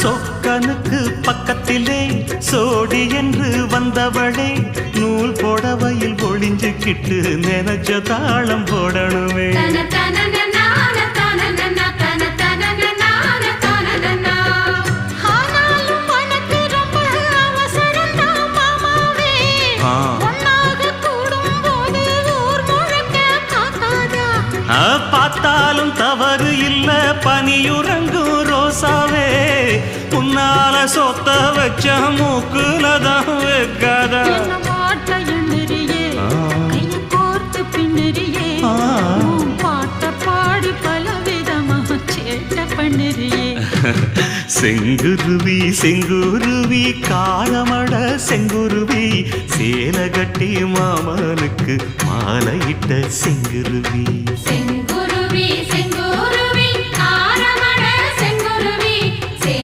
சொக்கனுக்கு பக்கத்திலே சோடி என்று வந்தவளே நூல் போடவையில் ஒளிஞ்சுக்கிட்டு நினைச்ச தாளம் போடணுமே. பார்த்தாலும் தவறு இல்ல பனியுறங்கும் ரோசாவே உன்னால சொத்த வச்ச மூக்குலதான் வைக்காதா. செங்குருவி செங்குருவி காரமட செங்குருவி சேல கட்டி மாமனுக்கு மாலையிட்ட செங்குருவி. செங்குருவி செங்குருவி